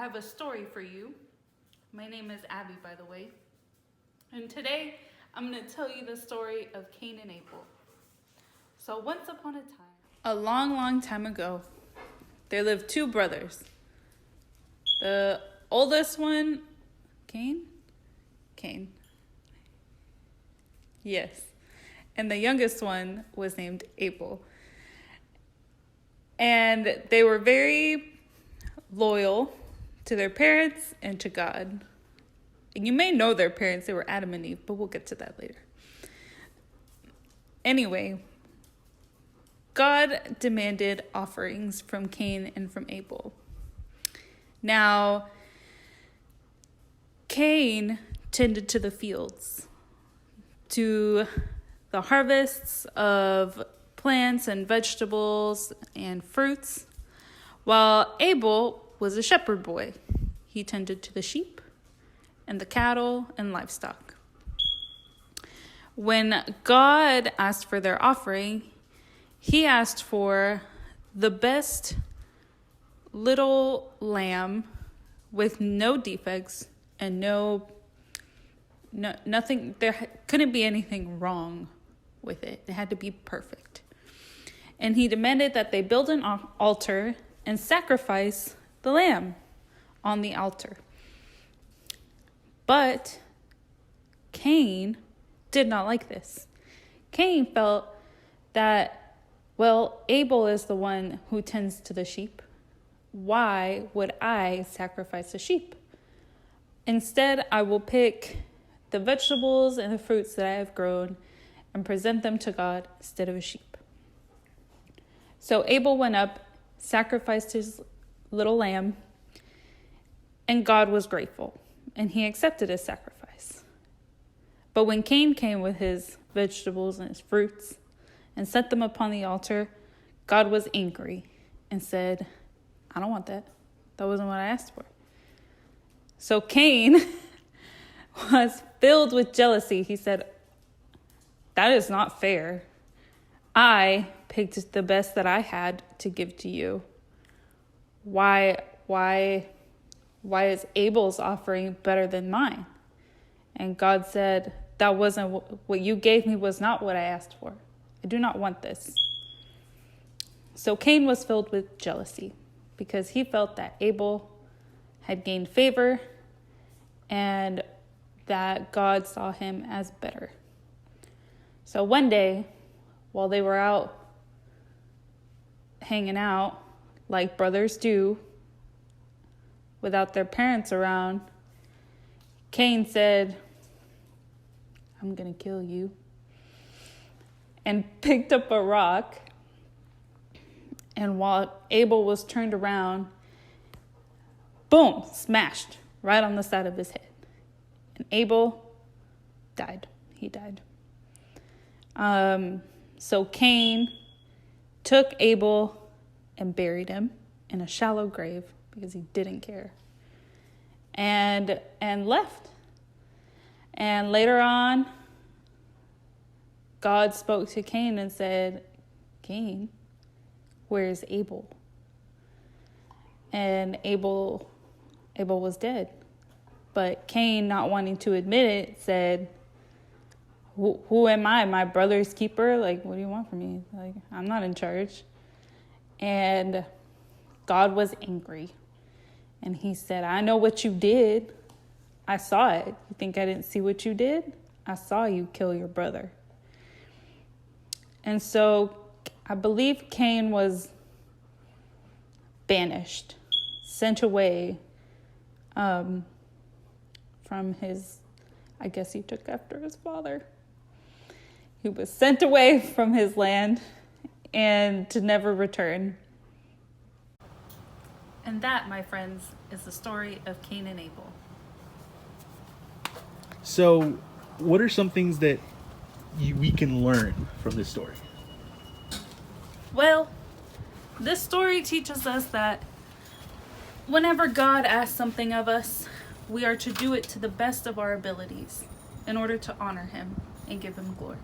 have a story for you. My name is Abby, by the way. And today, I'm going to tell you the story of Cain and Abel. So once upon a time, a long, long time ago, there lived two brothers. The oldest one, Cain? Yes. And the youngest one was named Abel. And they were very loyal to their parents and to God. And you may know their parents, they were Adam and Eve, but we'll get to that later. Anyway, God demanded offerings from Cain and from Abel. Now, Cain tended to the fields, to the harvests of plants and vegetables and fruits, while Abel was a shepherd boy. He tended to the sheep and the cattle and livestock. When God asked for their offering, he asked for the best little lamb with no defects and nothing. There couldn't be anything wrong with it. It had to be perfect. And he demanded that they build an altar and sacrifice the lamb on the altar. But Cain did not like this. Cain felt that, well, Abel is the one who tends to the sheep. Why would I sacrifice a sheep? Instead, I will pick the vegetables and the fruits that I have grown and present them to God instead of a sheep. So Abel went up, sacrificed his little lamb, and God was grateful, and he accepted his sacrifice. But when Cain came with his vegetables and his fruits and set them upon the altar, God was angry and said, I don't want that. That wasn't what I asked for. So Cain was filled with jealousy. He said, that is not fair. I picked the best that I had to give to you. Why is Abel's offering better than mine? And God said, that wasn't what you gave me, was not what I asked for. I do not want this. So Cain was filled with jealousy because he felt that Abel had gained favor and that God saw him as better. So one day, while they were out hanging out, like brothers do, without their parents around, Cain said, I'm going to kill you, and picked up a rock. And while Abel was turned around, boom, smashed right on the side of his head. And Abel died. He died. So Cain took Abel and buried him in a shallow grave because he didn't care. And left. And later on, God spoke to Cain and said, Cain, where's Abel? And Abel was dead. But Cain, not wanting to admit it, said, who am I? My brother's keeper? Like, what do you want from me? Like, I'm not in charge. And God was angry. And he said, I know what you did. I saw it. You think I didn't see what you did? I saw you kill your brother. And so I believe Cain was banished, sent away from his, I guess he took after his father. He was sent away from his land and to never return. And that, my friends, is the story of Cain and Abel. So, what are some things that we can learn from this story? Well, this story teaches us that whenever God asks something of us, we are to do it to the best of our abilities in order to honor him and give him glory.